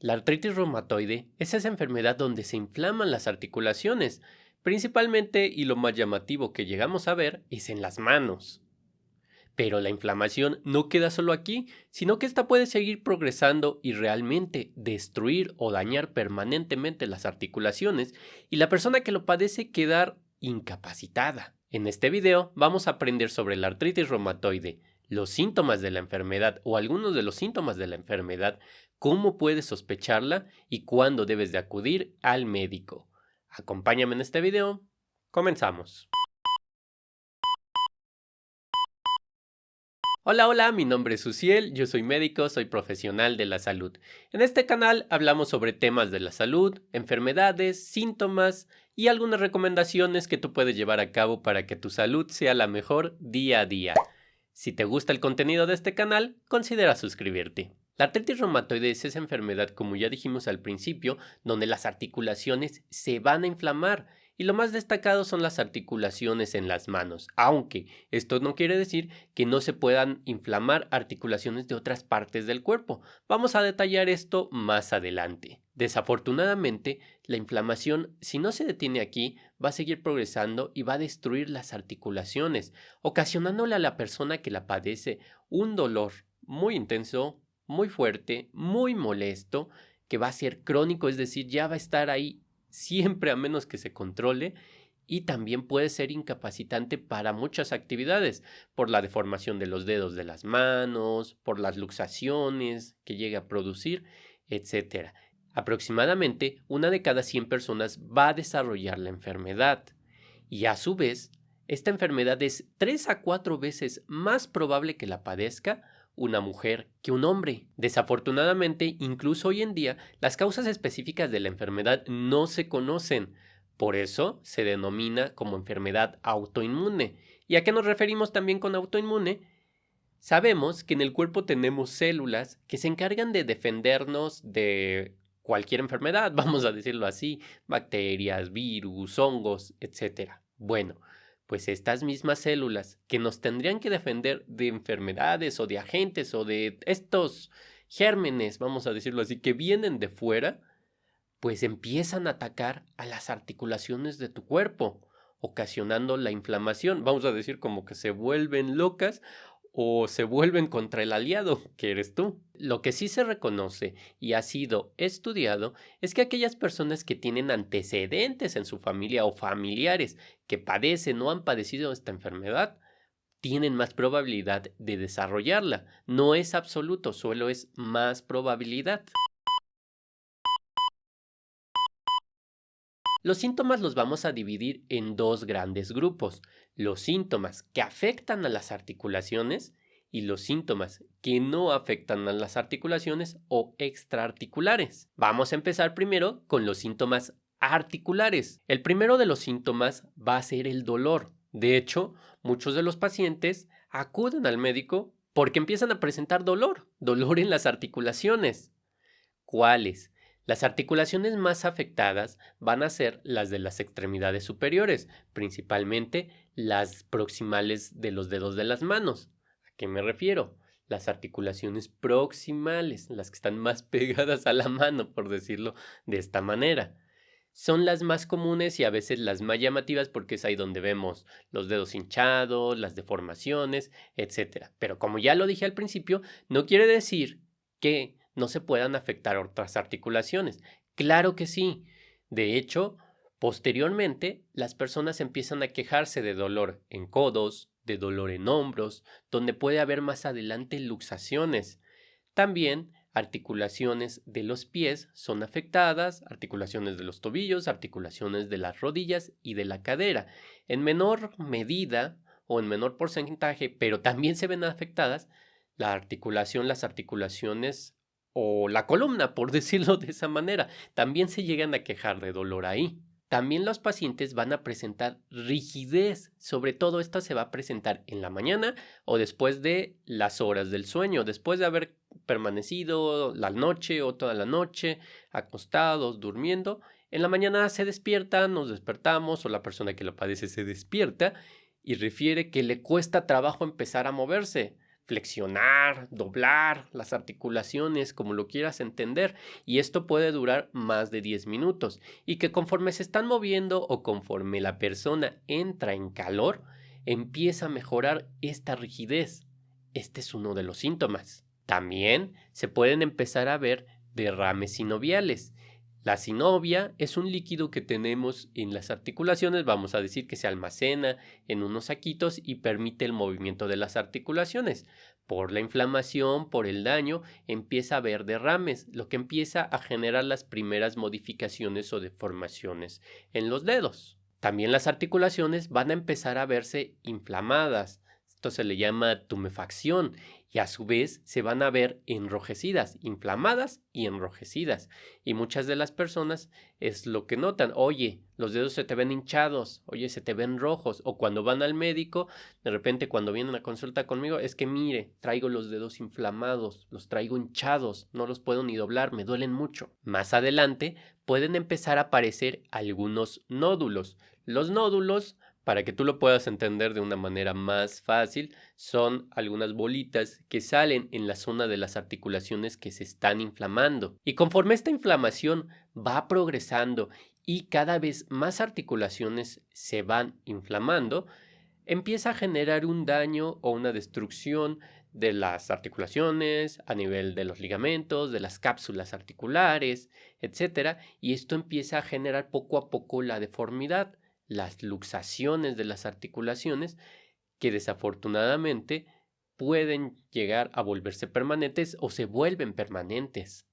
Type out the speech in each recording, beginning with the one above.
La artritis reumatoide es esa enfermedad donde se inflaman las articulaciones, principalmente y lo más llamativo que llegamos a ver es en las manos. Pero la inflamación no queda solo aquí, sino que esta puede seguir progresando y realmente destruir o dañar permanentemente las articulaciones y la persona que lo padece quedar incapacitada. En este video vamos a aprender sobre la artritis reumatoide, los síntomas de la enfermedad o algunos de los síntomas de la enfermedad, cómo puedes sospecharla y cuándo debes de acudir al médico. Acompáñame en este video. Comenzamos. Hola, mi nombre es Uciel, yo soy médico, soy profesional de la salud. En este canal hablamos sobre temas de la salud, enfermedades, síntomas y algunas recomendaciones que tú puedes llevar a cabo para que tu salud sea la mejor día a día. Si te gusta el contenido de este canal, considera suscribirte. La artritis reumatoide es esa enfermedad, como ya dijimos al principio, donde las articulaciones se van a inflamar. Y lo más destacado son las articulaciones en las manos, aunque esto no quiere decir que no se puedan inflamar articulaciones de otras partes del cuerpo. Vamos a detallar esto más adelante. Desafortunadamente, la inflamación, si no se detiene aquí, va a seguir progresando y va a destruir las articulaciones, ocasionándole a la persona que la padece un dolor muy intenso, muy fuerte, muy molesto, que va a ser crónico, es decir, ya va a estar ahí siempre a menos que se controle, y también puede ser incapacitante para muchas actividades, por la deformación de los dedos de las manos, por las luxaciones que llega a producir, etc. Aproximadamente 1 de cada 100 personas va a desarrollar la enfermedad, y a su vez, esta enfermedad es 3 a 4 veces más probable que la padezca una mujer que un hombre. Desafortunadamente, incluso hoy en día, las causas específicas de la enfermedad no se conocen. Por eso se denomina como enfermedad autoinmune. ¿Y a qué nos referimos también con autoinmune? Sabemos que en el cuerpo tenemos células que se encargan de defendernos de cualquier enfermedad, vamos a decirlo así, bacterias, virus, hongos, etc. Bueno, pues estas mismas células que nos tendrían que defender de enfermedades o de agentes o de estos gérmenes, vamos a decirlo así, que vienen de fuera, pues empiezan a atacar a las articulaciones de tu cuerpo, ocasionando la inflamación. Vamos a decir como que se vuelven locas o se vuelven contra el aliado, que eres tú. Lo que sí se reconoce y ha sido estudiado es que aquellas personas que tienen antecedentes en su familia o familiares que padecen o han padecido esta enfermedad, tienen más probabilidad de desarrollarla. No es absoluto, solo es más probabilidad. Los síntomas los vamos a dividir en dos grandes grupos: los síntomas que afectan a las articulaciones y los síntomas que no afectan a las articulaciones o extraarticulares. Vamos a empezar primero con los síntomas articulares. El primero de los síntomas va a ser el dolor. De hecho, muchos de los pacientes acuden al médico porque empiezan a presentar dolor en las articulaciones. ¿Cuáles? Las articulaciones más afectadas van a ser las de las extremidades superiores, principalmente las proximales de los dedos de las manos. ¿A qué me refiero? Las articulaciones proximales, las que están más pegadas a la mano, por decirlo de esta manera. Son las más comunes y a veces las más llamativas porque es ahí donde vemos los dedos hinchados, las deformaciones, etc. Pero como ya lo dije al principio, no quiere decir que no se puedan afectar otras articulaciones. Claro que sí. De hecho, posteriormente, las personas empiezan a quejarse de dolor en codos, de dolor en hombros, donde puede haber más adelante luxaciones. También articulaciones de los pies son afectadas, articulaciones de los tobillos, articulaciones de las rodillas y de la cadera. En menor medida o en menor porcentaje, pero también se ven afectadas las articulaciones o la columna, por decirlo de esa manera. También se llegan a quejar de dolor ahí. También los pacientes van a presentar rigidez. Sobre todo esto se va a presentar en la mañana o después de las horas del sueño, después de haber permanecido la noche o toda la noche acostados, durmiendo. En la mañana se despiertan, nos despertamos o la persona que lo padece se despierta y refiere que le cuesta trabajo empezar a moverse. flexionar, doblar las articulaciones, como lo quieras entender, y esto puede durar más de 10 minutos, y que conforme se están moviendo o conforme la persona entra en calor, empieza a mejorar esta rigidez. Este es uno de los síntomas. También se pueden empezar a ver derrames sinoviales. La sinovia es un líquido que tenemos en las articulaciones, vamos a decir que se almacena en unos saquitos y permite el movimiento de las articulaciones. Por la inflamación, por el daño, empieza a haber derrames, lo que empieza a generar las primeras modificaciones o deformaciones en los dedos. También las articulaciones van a empezar a verse inflamadas. Esto se le llama tumefacción y a su vez se van a ver enrojecidas, inflamadas y enrojecidas. Y muchas de las personas es lo que notan, oye, los dedos se te ven hinchados, oye, se te ven rojos, o cuando van al médico, de repente cuando vienen a consulta conmigo, es que mire, traigo los dedos inflamados, los traigo hinchados, no los puedo ni doblar, me duelen mucho. Más adelante pueden empezar a aparecer algunos nódulos. Los nódulos, para que tú lo puedas entender de una manera más fácil, son algunas bolitas que salen en la zona de las articulaciones que se están inflamando. Y conforme esta inflamación va progresando y cada vez más articulaciones se van inflamando, empieza a generar un daño o una destrucción de las articulaciones, a nivel de los ligamentos, de las cápsulas articulares, etc. Y esto empieza a generar poco a poco la deformidad, las luxaciones de las articulaciones que desafortunadamente pueden llegar a volverse permanentes o se vuelven permanentes.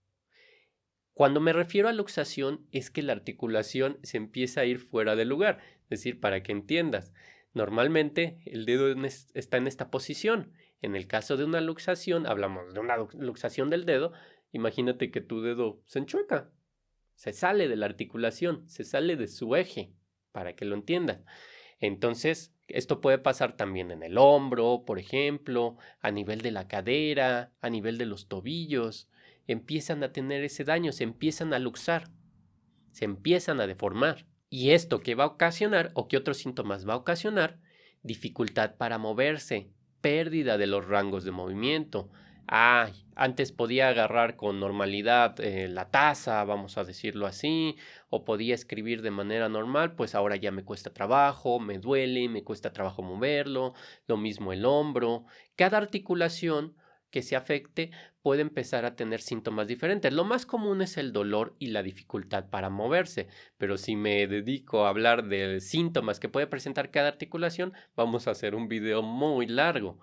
Cuando me refiero a luxación es que la articulación se empieza a ir fuera del lugar, es decir, para que entiendas, normalmente el dedo está en esta posición. En el caso de una luxación, hablamos de una luxación del dedo, imagínate que tu dedo se enchueca, se sale de la articulación, se sale de su eje, para que lo entiendan. Entonces, esto puede pasar también en el hombro, por ejemplo, a nivel de la cadera, a nivel de los tobillos. Empiezan a tener ese daño, se empiezan a luxar, se empiezan a deformar. ¿Y esto qué va a ocasionar o qué otros síntomas va a ocasionar? Dificultad para moverse, pérdida de los rangos de movimiento. Antes podía agarrar con normalidad la taza, vamos a decirlo así, o podía escribir de manera normal, pues ahora ya me cuesta trabajo, me duele, me cuesta trabajo moverlo, lo mismo el hombro. Cada articulación que se afecte puede empezar a tener síntomas diferentes. Lo más común es el dolor y la dificultad para moverse, pero si me dedico a hablar de síntomas que puede presentar cada articulación, vamos a hacer un video muy largo.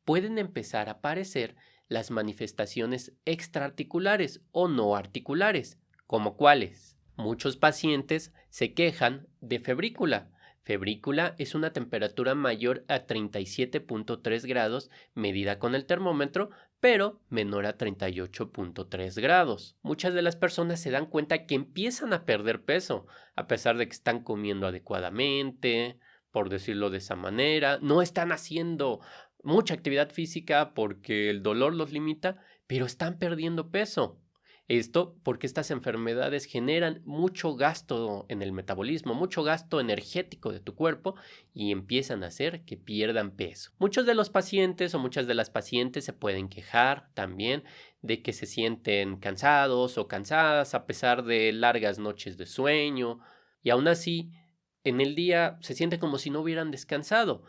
Pueden empezar a aparecer las manifestaciones extraarticulares o no articulares, ¿como cuáles? Muchos pacientes se quejan de febrícula. Febrícula es una temperatura mayor a 37.3 grados medida con el termómetro, pero menor a 38.3 grados. Muchas de las personas se dan cuenta que empiezan a perder peso, a pesar de que están comiendo adecuadamente, por decirlo de esa manera, no están haciendo mucha actividad física porque el dolor los limita, pero están perdiendo peso. Esto porque estas enfermedades generan mucho gasto en el metabolismo, mucho gasto energético de tu cuerpo y empiezan a hacer que pierdan peso. Muchos de los pacientes o muchas de las pacientes se pueden quejar también de que se sienten cansados o cansadas a pesar de largas noches de sueño y aún así en el día se siente como si no hubieran descansado.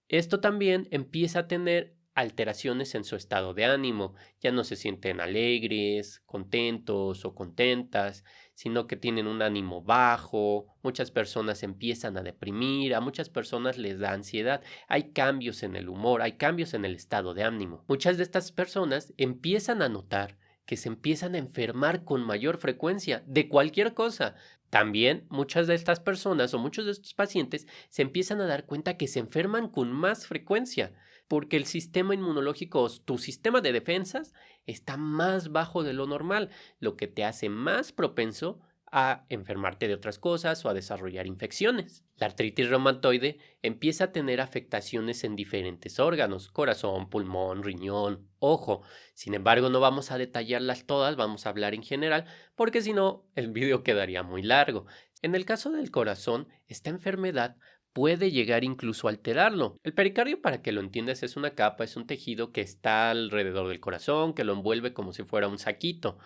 Esto también empieza a tener alteraciones en su estado de ánimo. Ya no se sienten alegres, contentos o contentas, sino que tienen un ánimo bajo. Muchas personas empiezan a deprimir, a muchas personas les da ansiedad. Hay cambios en el humor, hay cambios en el estado de ánimo. Muchas de estas personas empiezan a notar que se empiezan a enfermar con mayor frecuencia de cualquier cosa. También muchas de estas personas o muchos de estos pacientes se empiezan a dar cuenta que se enferman con más frecuencia porque el sistema inmunológico, tu sistema de defensas, está más bajo de lo normal, lo que te hace más propenso a enfermarte de otras cosas o a desarrollar infecciones. La artritis reumatoide empieza a tener afectaciones en diferentes órganos, corazón, pulmón, riñón, ojo. Sin embargo, no vamos a detallarlas todas, vamos a hablar en general, porque si no, el video quedaría muy largo. En el caso del corazón, esta enfermedad puede llegar incluso a alterarlo. El pericardio, para que lo entiendas, es una capa, es un tejido que está alrededor del corazón, que lo envuelve como si fuera un saquito.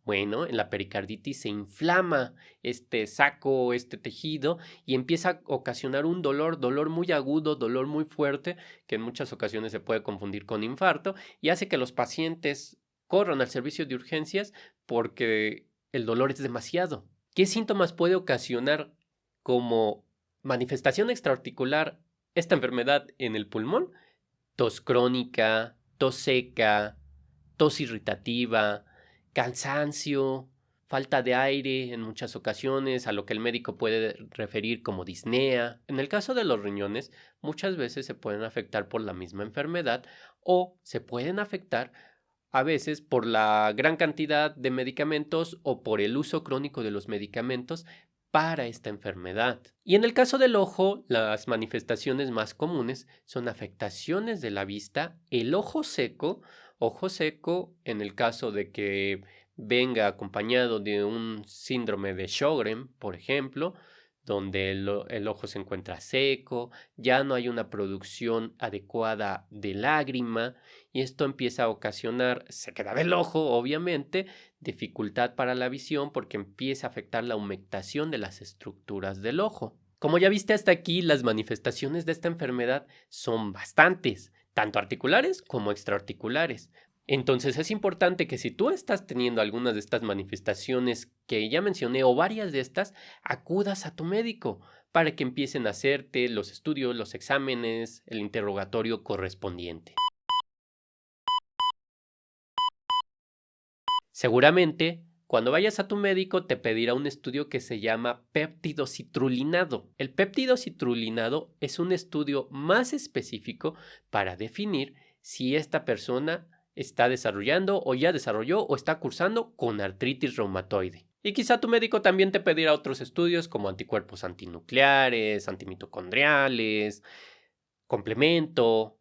Bueno, en la pericarditis se inflama este saco, este tejido, y empieza a ocasionar un dolor muy agudo, dolor muy fuerte, que en muchas ocasiones se puede confundir con infarto, y hace que los pacientes corran al servicio de urgencias porque el dolor es demasiado. ¿Qué síntomas puede ocasionar como manifestación extraarticular esta enfermedad en el pulmón? Tos crónica, tos seca, tos irritativa, cansancio, falta de aire en muchas ocasiones, a lo que el médico puede referir como disnea. En el caso de los riñones, muchas veces se pueden afectar por la misma enfermedad o se pueden afectar a veces por la gran cantidad de medicamentos o por el uso crónico de los medicamentos para esta enfermedad. Y en el caso del ojo, las manifestaciones más comunes son afectaciones de la vista, el ojo seco en el caso de que venga acompañado de un síndrome de Sjögren, por ejemplo, donde el ojo se encuentra seco, ya no hay una producción adecuada de lágrima y esto empieza a ocasionar sequedad del ojo, obviamente, dificultad para la visión porque empieza a afectar la humectación de las estructuras del ojo. Como ya viste hasta aquí, las manifestaciones de esta enfermedad son bastantes, tanto articulares como extraarticulares. Entonces es importante que si tú estás teniendo algunas de estas manifestaciones que ya mencioné o varias de estas, acudas a tu médico para que empiecen a hacerte los estudios, los exámenes, el interrogatorio correspondiente. Seguramente, cuando vayas a tu médico te pedirá un estudio que se llama péptido citrulinado. El péptido citrulinado es un estudio más específico para definir si esta persona está desarrollando o ya desarrolló o está cursando con artritis reumatoide. Y quizá tu médico también te pedirá otros estudios como anticuerpos antinucleares, antimitocondriales, complemento,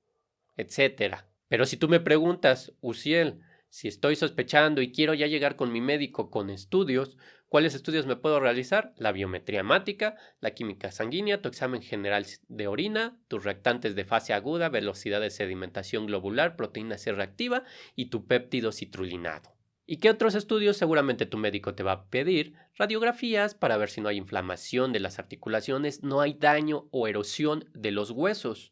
etcétera. Pero si tú me preguntas, Uciel, si estoy sospechando y quiero ya llegar con mi médico con estudios, ¿cuáles estudios me puedo realizar? La biometría hemática, la química sanguínea, tu examen general de orina, tus reactantes de fase aguda, velocidad de sedimentación globular, proteína C reactiva y tu péptido citrulinado. ¿Y qué otros estudios? Seguramente tu médico te va a pedir radiografías para ver si no hay inflamación de las articulaciones, no hay daño o erosión de los huesos.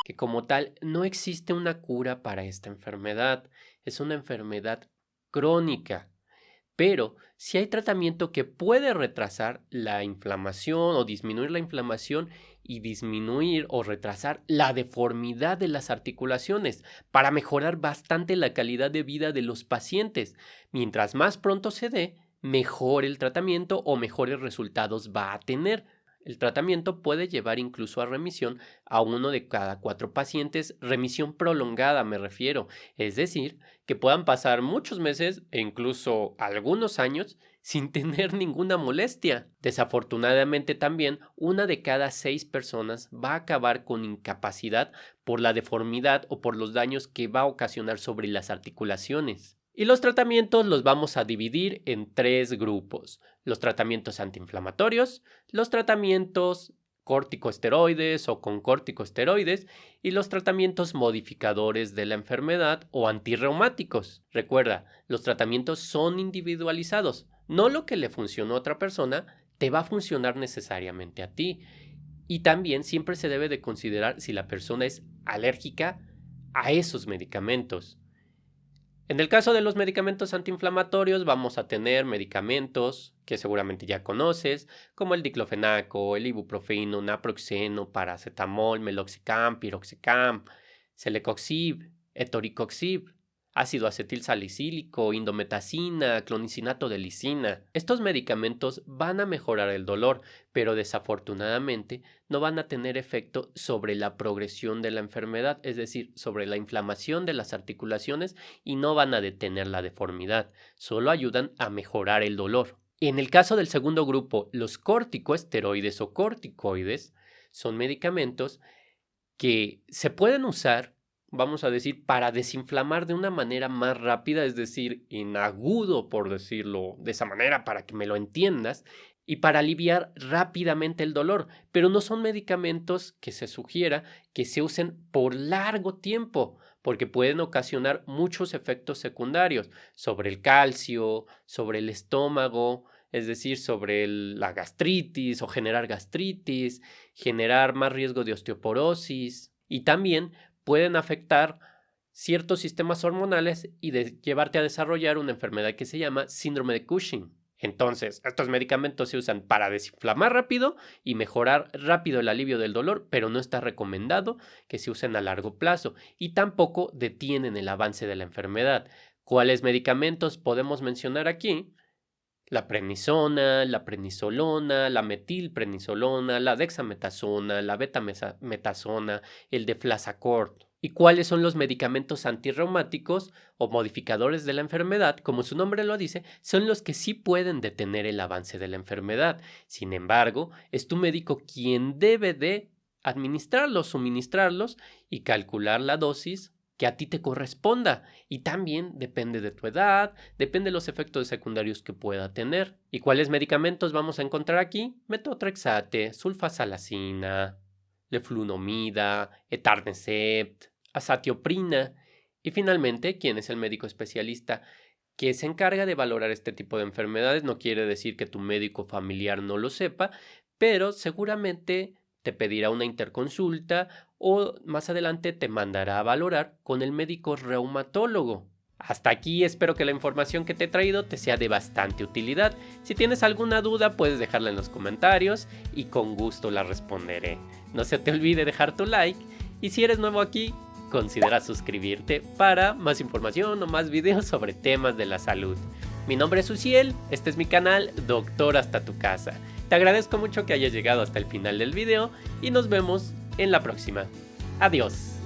Que como tal no existe una cura para esta enfermedad, es una enfermedad crónica, pero si hay tratamiento que puede retrasar la inflamación o disminuir la inflamación y disminuir o retrasar la deformidad de las articulaciones para mejorar bastante la calidad de vida de los pacientes. Mientras más pronto se dé, mejor el tratamiento o mejores resultados va a tener. El tratamiento puede llevar incluso a remisión a 1 de cada 4 pacientes, remisión prolongada me refiero, es decir, que puedan pasar muchos meses e incluso algunos años sin tener ninguna molestia. Desafortunadamente también 1 de cada 6 personas va a acabar con incapacidad por la deformidad o por los daños que va a ocasionar sobre las articulaciones. Y los tratamientos los vamos a dividir en 3 grupos. Los tratamientos antiinflamatorios, los tratamientos corticosteroides o con corticosteroides y los tratamientos modificadores de la enfermedad o antirreumáticos. Recuerda, los tratamientos son individualizados. No lo que le funcionó a otra persona te va a funcionar necesariamente a ti. Y también siempre se debe de considerar si la persona es alérgica a esos medicamentos. En el caso de los medicamentos antiinflamatorios vamos a tener medicamentos que seguramente ya conoces, como el diclofenaco, el ibuprofeno, naproxeno, paracetamol, meloxicam, piroxicam, celecoxib, etoricoxib, ácido acetil salicílico, indometacina, clonicinato de lisina. Estos medicamentos van a mejorar el dolor, pero desafortunadamente no van a tener efecto sobre la progresión de la enfermedad, es decir, sobre la inflamación de las articulaciones y no van a detener la deformidad, solo ayudan a mejorar el dolor. En el caso del segundo grupo, los corticosteroides o corticoides son medicamentos que se pueden usar, vamos a decir, para desinflamar de una manera más rápida, es decir, en agudo, por decirlo de esa manera, para que me lo entiendas, y para aliviar rápidamente el dolor, pero no son medicamentos que se sugiera que se usen por largo tiempo, porque pueden ocasionar muchos efectos secundarios sobre el calcio, sobre el estómago, es decir, sobre la gastritis o generar gastritis, generar más riesgo de osteoporosis y también pueden afectar ciertos sistemas hormonales y llevarte a desarrollar una enfermedad que se llama síndrome de Cushing. Entonces, estos medicamentos se usan para desinflamar rápido y mejorar rápido el alivio del dolor, pero no está recomendado que se usen a largo plazo y tampoco detienen el avance de la enfermedad. ¿Cuáles medicamentos podemos mencionar aquí? La prednisona, la prednisolona, la metilprednisolona, la dexametasona, la betametasona, el deflazacort. ¿Y cuáles son los medicamentos antirreumáticos o modificadores de la enfermedad? Como su nombre lo dice, son los que sí pueden detener el avance de la enfermedad. Sin embargo, es tu médico quien debe de administrarlos, suministrarlos y calcular la dosis que a ti te corresponda. Y también depende de tu edad, depende de los efectos secundarios que pueda tener. ¿Y cuáles medicamentos vamos a encontrar aquí? Metotrexate, sulfasalazina, leflunomida, etanercept, azatioprina. Y finalmente, ¿quién es el médico especialista que se encarga de valorar este tipo de enfermedades? No quiere decir que tu médico familiar no lo sepa, pero seguramente te pedirá una interconsulta o más adelante te mandará a valorar con el médico reumatólogo. Hasta aquí espero que la información que te he traído te sea de bastante utilidad. Si tienes alguna duda puedes dejarla en los comentarios y con gusto la responderé. No se te olvide dejar tu like y si eres nuevo aquí, considera suscribirte para más información o más videos sobre temas de la salud. Mi nombre es Uziel, este es mi canal Doctor Hasta Tu Casa. Te agradezco mucho que hayas llegado hasta el final del video y nos vemos en la próxima. Adiós.